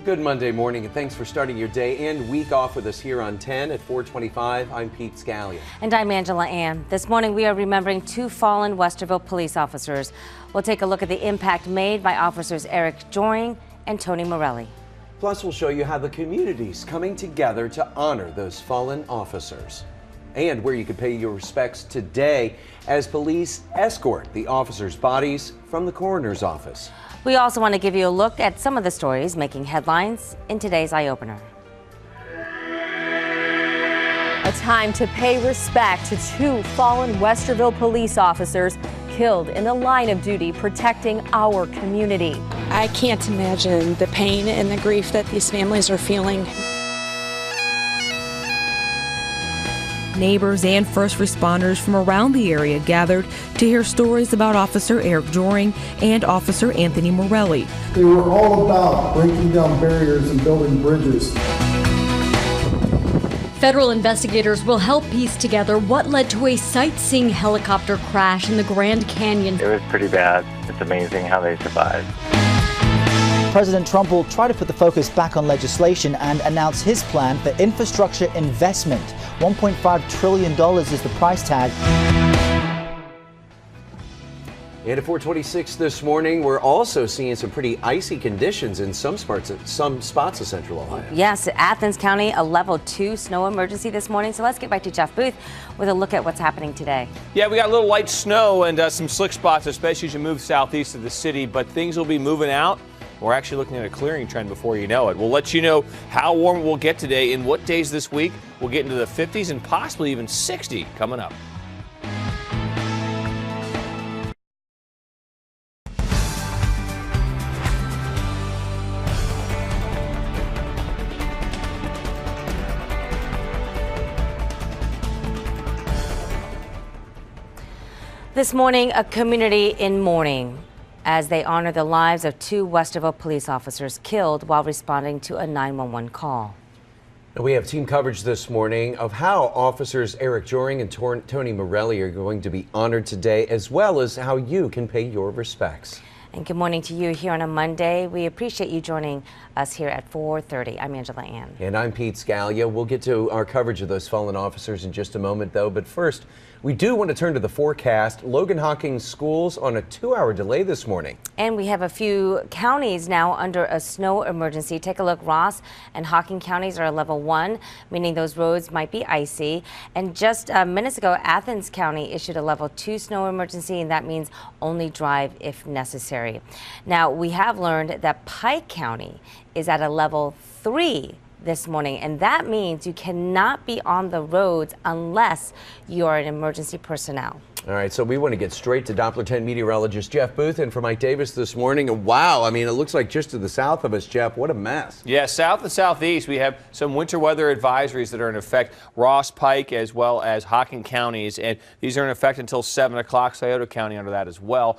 Good Monday morning, and thanks for starting your day and week off with us here on 10 at 425. I'm Pete Scalia. And I'm Angela Ann. This morning we are remembering two fallen Westerville police officers. We'll take a look at the impact made by officers Eric Joring and Tony Morelli. Plus, we'll show you how the community's coming together to honor those fallen officers. And where you can pay your respects today as police escort the officers' bodies from the coroner's office. We also want to give you a look at some of the stories making headlines in today's Eye Opener. A time to pay respect to two fallen Westerville police officers killed in the line of duty protecting our community. I can't imagine the pain and the grief that these families are feeling. Neighbors and first responders from around the area gathered to hear stories about Officer Eric Joring and Officer Anthony Morelli. They were all about breaking down barriers and building bridges. Federal investigators will help piece together what led to a sightseeing helicopter crash in the Grand Canyon. It was pretty bad. It's amazing how they survived. President Trump will try to put the focus back on legislation and announce his plan for infrastructure investment. $1.5 trillion is the price tag. And at 426 this morning, we're also seeing some pretty icy conditions in some spots of Central Ohio. Yes, Athens County, a level 2 snow emergency this morning. So let's get back to Jeff Booth with a look at what's happening today. Yeah, we got a little light snow and some slick spots, especially as you move southeast of the city, but things will be moving out. We're actually looking at a clearing trend before you know it. We'll let you know how warm it will get today and what days this week. We'll get into the 50s and possibly even 60 coming up. This morning, a community in mourning as they honor the lives of two Westerville police officers killed while responding to a 911 call. We have team coverage this morning of how officers Eric Joring and Tony Morelli are going to be honored today, as well as how you can pay your respects. And good morning to you here on a Monday. We appreciate you joining us here at 4:30. I'm Angela Ann. And I'm Pete Scalia. We'll get to our coverage of those fallen officers in just a moment, though. But first, we do want to turn to the forecast. Logan Hawkins schools on a 2-hour delay this morning. And we have a few counties now under a snow emergency. Take a look. Ross and Hawkins counties are a level 1, meaning those roads might be icy. And just minutes ago, Athens County issued a level 2 snow emergency, and that means only drive if necessary. Now, we have learned that Pike County is at a level 3 this morning, and that means you cannot be on the roads unless you are an emergency personnel. All right, so we want to get straight to Doppler 10 meteorologist Jeff Booth in for Mike Davis this morning. And wow, I mean, it looks like just to the south of us, Jeff, what a mess. Yeah, south and southeast, we have some winter weather advisories that are in effect. Ross, Pike, as well as Hawkins counties, and these are in effect until 7 o'clock. Scioto County under that as well.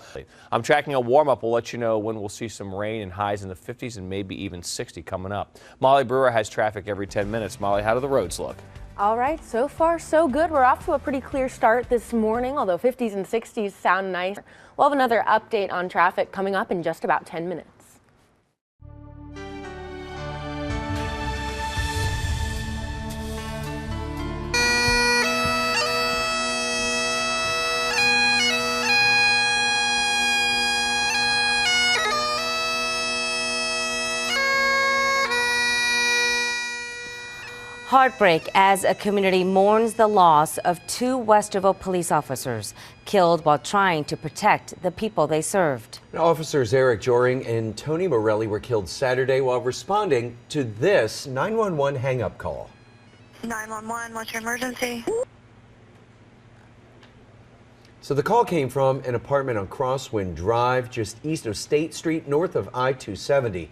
I'm tracking a warm-up. We'll let you know when we'll see some rain and highs in the 50s and maybe even 60 coming up. Molly Brewer has traffic every 10 minutes. Molly, how do the roads look? All right, so far so good. We're off to a pretty clear start this morning, although 50s and 60s sound nice. We'll have another update on traffic coming up in just about 10 minutes. Heartbreak as a community mourns the loss of two Westerville police officers killed while trying to protect the people they served. Officers Eric Joring and Tony Morelli were killed Saturday while responding to this 911 hang-up call. 911, what's your emergency? So the call came from an apartment on Crosswind Drive, just east of State Street, north of I-270.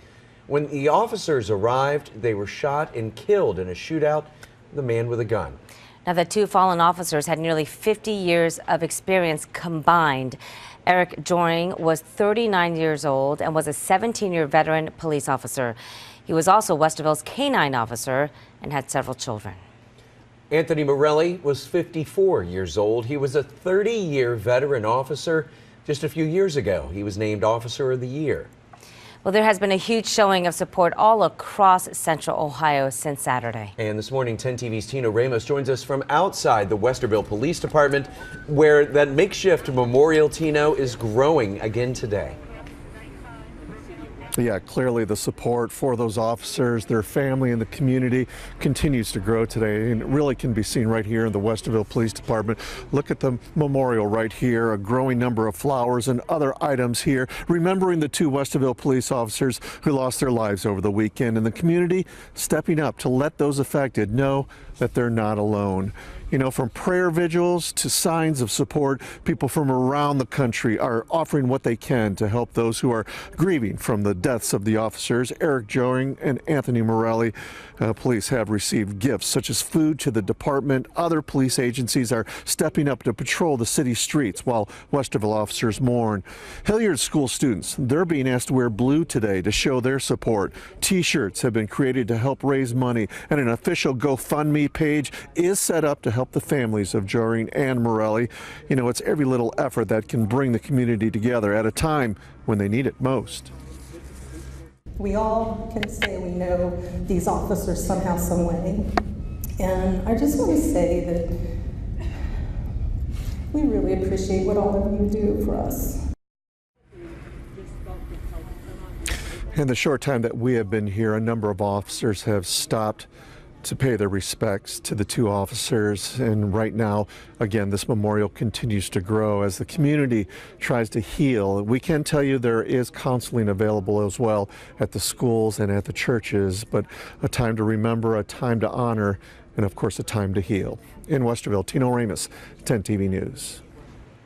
When the officers arrived, they were shot and killed in a shootout with a man with a gun. Now, the two fallen officers had nearly 50 years of experience combined. Eric Joring was 39 years old and was a 17-year veteran police officer. He was also Westerville's K-9 officer and had several children. Anthony Morelli was 54 years old. He was a 30-year veteran officer. Just a few years ago, he was named Officer of the Year. Well, there has been a huge showing of support all across Central Ohio since Saturday. And this morning, 10 TV's Tina Ramos joins us from outside the Westerville Police Department, where that makeshift memorial, Tino, is growing again today. Yeah, clearly the support for those officers, their family, and the community continues to grow today, and it really can be seen right here in the Westerville Police Department. Look at the memorial right here, a growing number of flowers and other items here, remembering the 2 Westerville police officers who lost their lives over the weekend, and the community stepping up to let those affected know that they're not alone. You know, from prayer vigils to signs of support, people from around the country are offering what they can to help those who are grieving from the deaths of the officers, Eric Joring and Anthony Morelli. Police have received gifts such as food to the department. Other police agencies are stepping up to patrol the city streets while Westerville officers mourn. Hilliard school students, they're being asked to wear blue today to show their support. T-shirts have been created to help raise money, and an official GoFundMe page is set up to help the families of Joring and Morelli. You know, it's every little effort that can bring the community together at a time when they need it most. We all can say we know these officers somehow, some way. And I just want to say that we really appreciate what all of you do for us. In the short time that we have been here, a number of officers have stopped to pay their respects to the 2 officers, and right now, again, this memorial continues to grow as the community tries to heal. We can tell you there is counseling available as well at the schools and at the churches, but a time to remember, a time to honor, and of course a time to heal. In Westerville, Tino Ramos, 10 TV News.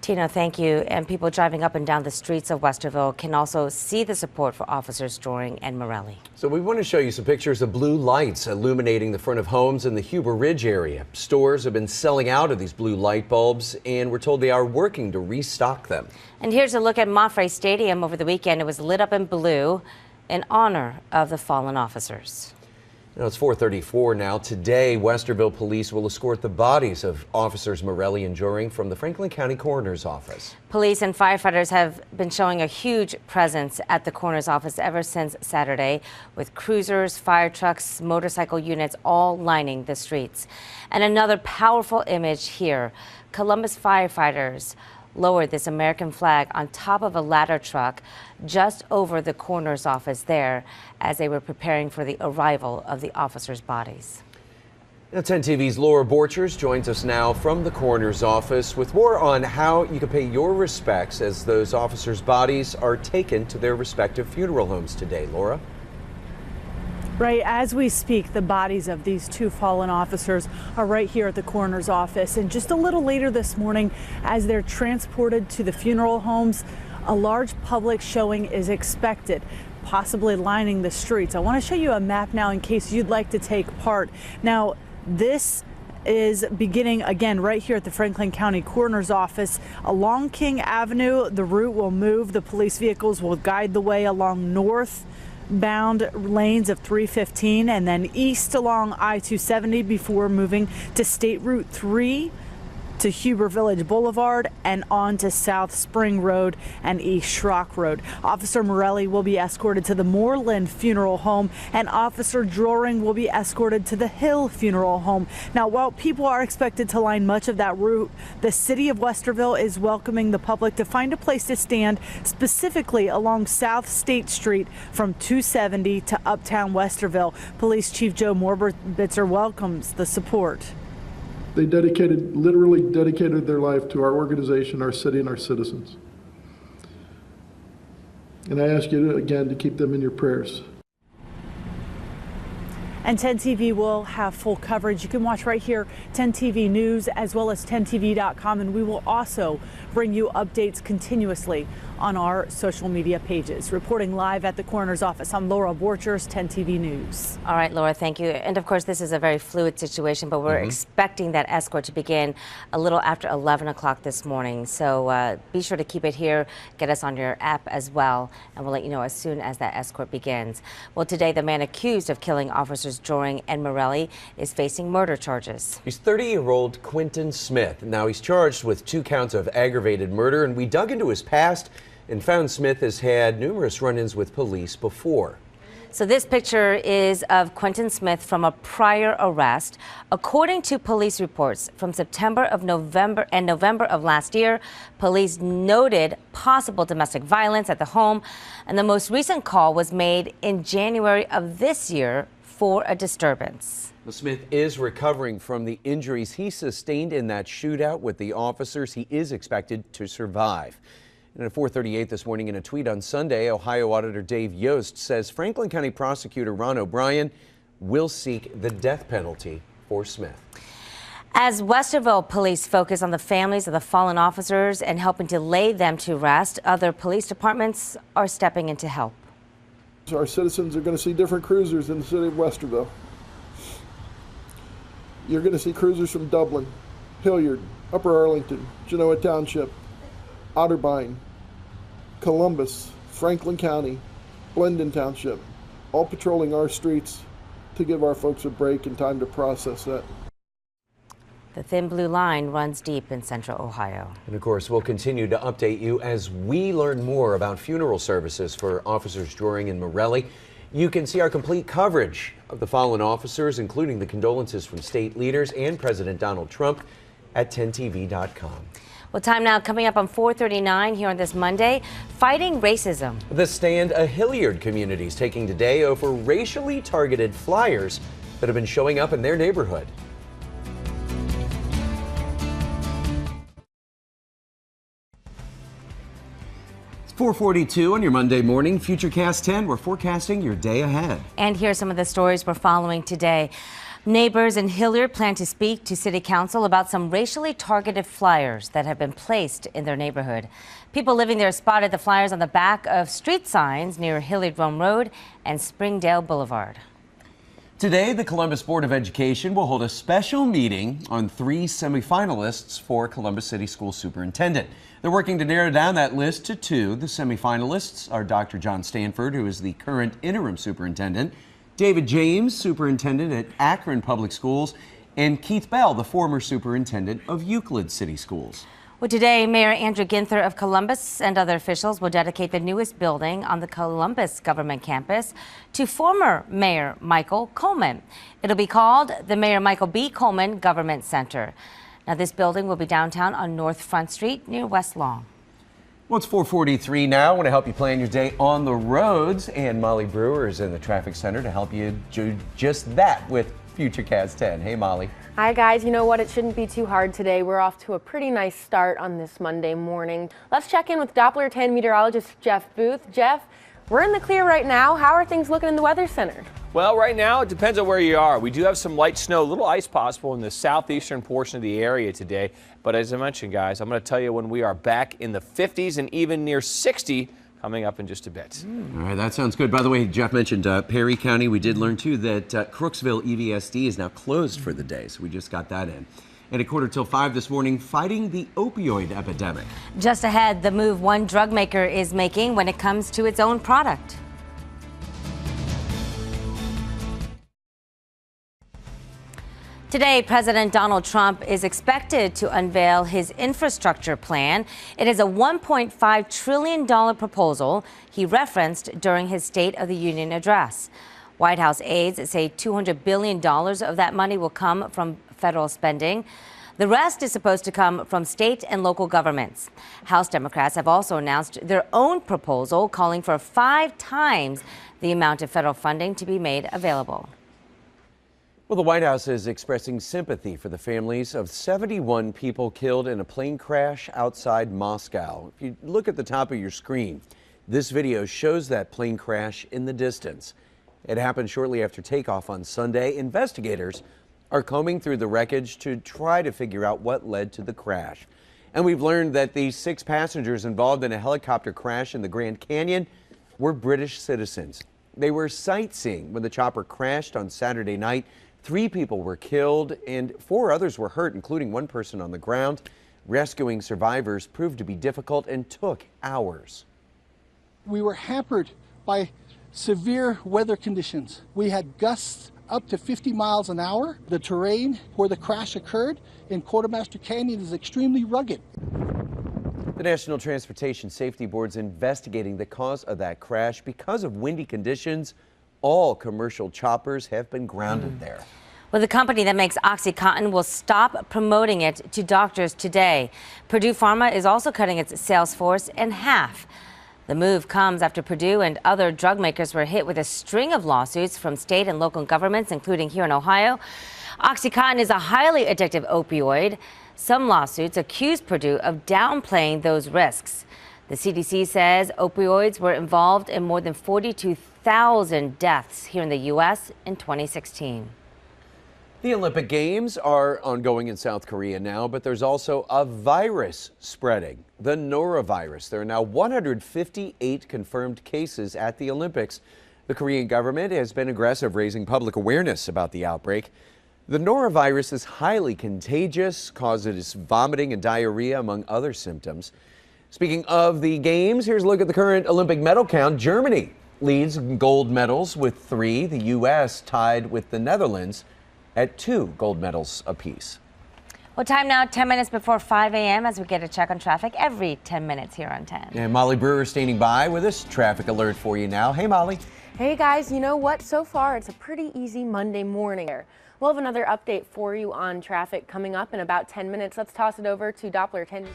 Tina, thank you. And people driving up and down the streets of Westerville can also see the support for officers Joring and Morelli. So we want to show you some pictures of blue lights illuminating the front of homes in the Huber Ridge area. Stores have been selling out of these blue light bulbs, and we're told they are working to restock them. And here's a look at Moffrey Stadium over the weekend. It was lit up in blue in honor of the fallen officers. Now it's 4:34 now. Today, Westerville police will escort the bodies of officers Morelli and Joring from the Franklin County Coroner's Office. Police and firefighters have been showing a huge presence at the coroner's office ever since Saturday, with cruisers, fire trucks, motorcycle units all lining the streets. And another powerful image here. Columbus firefighters lowered this American flag on top of a ladder truck just over the coroner's office there as they were preparing for the arrival of the officers' bodies. Now 10 TV's Laura Borchers joins us now from the coroner's office with more on how you can pay your respects as those officers' bodies are taken to their respective funeral homes today. Laura? Right, as we speak, the bodies of these 2 fallen officers are right here at the coroner's office. And just a little later this morning, as they're transported to the funeral homes, a large public showing is expected, possibly lining the streets. I want to show you a map now in case you'd like to take part. Now, this is beginning again right here at the Franklin County Coroner's Office along King Avenue. The route will move. The police vehicles will guide the way along northbound lanes of 315 and then east along I-270 before moving to State Route 3 to Huber Village Boulevard and on to South Spring Road and East Schrock Road. Officer Morelli will be escorted to the Moreland Funeral Home, and Officer Joring will be escorted to the Hill Funeral Home. Now, while people are expected to line much of that route, the city of Westerville is welcoming the public to find a place to stand, specifically along South State Street from 270 to Uptown Westerville. Police Chief Joe Morbitzer welcomes the support. They literally dedicated their life to our organization, our city, and our citizens. And I ask you again to keep them in your prayers. And 10 TV will have full coverage. You can watch right here 10 TV News as well as 10tv.com, and we will also bring you updates continuously on our social media pages. Reporting live at the coroner's office, I'm Laura Borchers, 10 TV News. All right, Laura, thank you. And of course, this is a very fluid situation, but we're expecting that escort to begin a little after 11 o'clock this morning. So be sure to keep it here, get us on your app as well, and we'll let you know as soon as that escort begins. Well, today, the man accused of killing officers Joring and Morelli is facing murder charges. He's 30-year-old Quentin Smith. Now he's charged with 2 counts of aggravated murder, and we dug into his past and found Smith has had numerous run-ins with police before. So this picture is of Quentin Smith from a prior arrest. According to police reports from November of last year, police noted possible domestic violence at the home, and the most recent call was made in January of this year for a disturbance. Well, Smith is recovering from the injuries he sustained in that shootout with the officers. He is expected to survive. And at 4:38 this morning, in a tweet on Sunday, Ohio Auditor Dave Yost says Franklin County Prosecutor Ron O'Brien will seek the death penalty for Smith. As Westerville police focus on the families of the fallen officers and helping to lay them to rest, other police departments are stepping in to help. Our citizens are going to see different cruisers in the city of Westerville. You're going to see cruisers from Dublin, Hilliard, Upper Arlington, Genoa Township, Otterbein, Columbus, Franklin County, Blendon Township, all patrolling our streets to give our folks a break and time to process that. The thin blue line runs deep in central Ohio. And of course, we'll continue to update you as we learn more about funeral services for Officers Joring and Morelli. You can see our complete coverage of the fallen officers, including the condolences from state leaders and President Donald Trump, at 10tv.com. Well, time now coming up on 4:39 here on this Monday, fighting racism. The stand a Hilliard community is taking today over racially targeted flyers that have been showing up in their neighborhood. It's 4:42 on your Monday morning. Futurecast 10, we're forecasting your day ahead. And here are some of the stories we're following today. Neighbors in Hilliard plan to speak to City Council about some racially targeted flyers that have been placed in their neighborhood. People living there spotted the flyers on the back of street signs near Hilliard Rome Road and Springdale Boulevard. Today, the Columbus Board of Education will hold a special meeting on 3 semifinalists for Columbus City School Superintendent. They're working to narrow down that list to 2. The semifinalists are Dr. John Stanford, who is the current interim superintendent, David James, superintendent at Akron Public Schools, and Keith Bell, the former superintendent of Euclid City Schools. Well, today, Mayor Andrew Ginther of Columbus and other officials will dedicate the newest building on the Columbus government campus to former Mayor Michael Coleman. It'll be called the Mayor Michael B. Coleman Government Center. Now, this building will be downtown on North Front Street near West Long. Well, it's 4:43 now. I want to help you plan your day on the roads, and Molly Brewer is in the traffic center to help you do just that with Futurecast 10. Hey, Molly. Hi, guys. You know what? It shouldn't be too hard today. We're off to a pretty nice start on this Monday morning. Let's check in with Doppler 10 meteorologist Jeff Booth. Jeff, we're in the clear right now. How are things looking in the Weather Center? Well, right now, it depends on where you are. We do have some light snow, a little ice possible in the southeastern portion of the area today. But as I mentioned, guys, I'm going to tell you when we are back in the 50s and even near 60 coming up in just a bit. All right, that sounds good. By the way, Jeff mentioned Perry County. We did learn, too, that Crooksville EVSD is now closed for the day. So we just got that in. And at 4:45 this morning, fighting the opioid epidemic. Just ahead, the move one drug maker is making when it comes to its own product. Today, President Donald Trump is expected to unveil his infrastructure plan. It is a $1.5 trillion proposal he referenced during his State of the Union address. White House aides say $200 billion of that money will come from federal spending. The rest is supposed to come from state and local governments. House Democrats have also announced their own proposal calling for 5 times the amount of federal funding to be made available. Well, the White House is expressing sympathy for the families of 71 people killed in a plane crash outside Moscow. If you look at the top of your screen, this video shows that plane crash in the distance. It happened shortly after takeoff on Sunday. Investigators are combing through the wreckage to try to figure out what led to the crash. And we've learned that the 6 passengers involved in a helicopter crash in the Grand Canyon were British citizens. They were sightseeing when the chopper crashed on Saturday night. 3 people were killed and 4 others were hurt, including 1 person on the ground. Rescuing survivors proved to be difficult and took hours. We were hampered by severe weather conditions. We had gusts up to 50 miles an hour. The terrain where the crash occurred in Quartermaster Canyon is extremely rugged. The National Transportation Safety Board's investigating the cause of that crash. Because of windy conditions, all commercial choppers have been grounded there. Well, the company that makes OxyContin will stop promoting it to doctors today. Purdue Pharma is also cutting its sales force in half. The move comes after Purdue and other drug makers were hit with a string of lawsuits from state and local governments, including here in Ohio. OxyContin is a highly addictive opioid. Some lawsuits accuse Purdue of downplaying those risks. The CDC says opioids were involved in more than 42,000 deaths here in the U.S. in 2016. The Olympic Games are ongoing in South Korea now, but there's also a virus spreading, the norovirus. There are now 158 confirmed cases at the Olympics. The Korean government has been aggressive, raising public awareness about the outbreak. The norovirus is highly contagious, causes vomiting and diarrhea, among other symptoms. Speaking of the Games, here's a look at the current Olympic medal count. Germany leads gold medals with 3. The U.S. tied with the Netherlands at 2 gold medals apiece. Well, time now, 10 minutes before 5 a.m. as we get a check on traffic every 10 minutes here on 10. And Molly Brewer standing by with us. Traffic alert for you now. Hey, Molly. Hey, guys. You know what? So far, it's a pretty easy Monday morning. We'll have another update for you on traffic coming up in about 10 minutes. Let's toss it over to Doppler 10,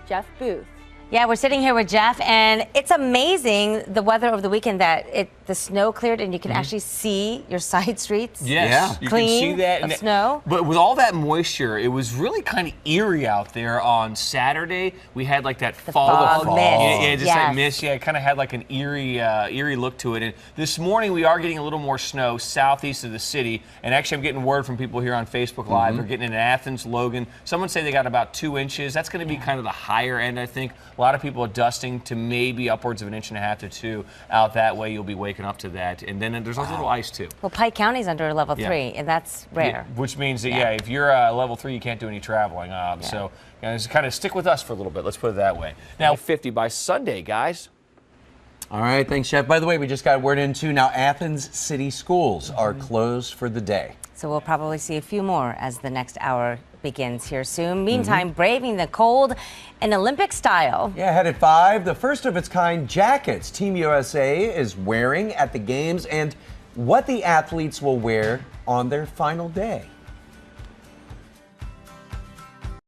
Jeff Booth. Yeah, we're sitting here with Jeff, and it's amazing the weather over the weekend that the snow cleared and you can actually see your side streets. Yes, you clean can see that. of snow. But with all that moisture, it was really kind of eerie out there on Saturday. We had like that fog mist. Yeah, just that mist. Yeah, it kind of had like an eerie look to it. And this morning we are getting a little more snow southeast of the city. And actually, I'm getting word from people here on Facebook Live. They're getting in Athens, Logan. Someone say they got about 2 inches. That's going to be kind of the higher end, I think. A lot of people are dusting to maybe upwards of 1.5 inches to 2 out that way. You'll be waking up to that. And then there's a little ice too. Well, Pike County's under level 3, and that's rare. Yeah, which means that, if you're level 3, you can't do any traveling. So just kind of stick with us for a little bit. Let's put it that way. Now, 50 by Sunday, guys. All right, thanks, Chef. By the way, we just got word into now Athens city schools are closed for the day. So we'll probably see a few more as the next hour begins here soon. Meantime, braving the cold in Olympic style. Yeah, ahead at 5, the first of its kind jackets Team USA is wearing at the games and what the athletes will wear on their final day.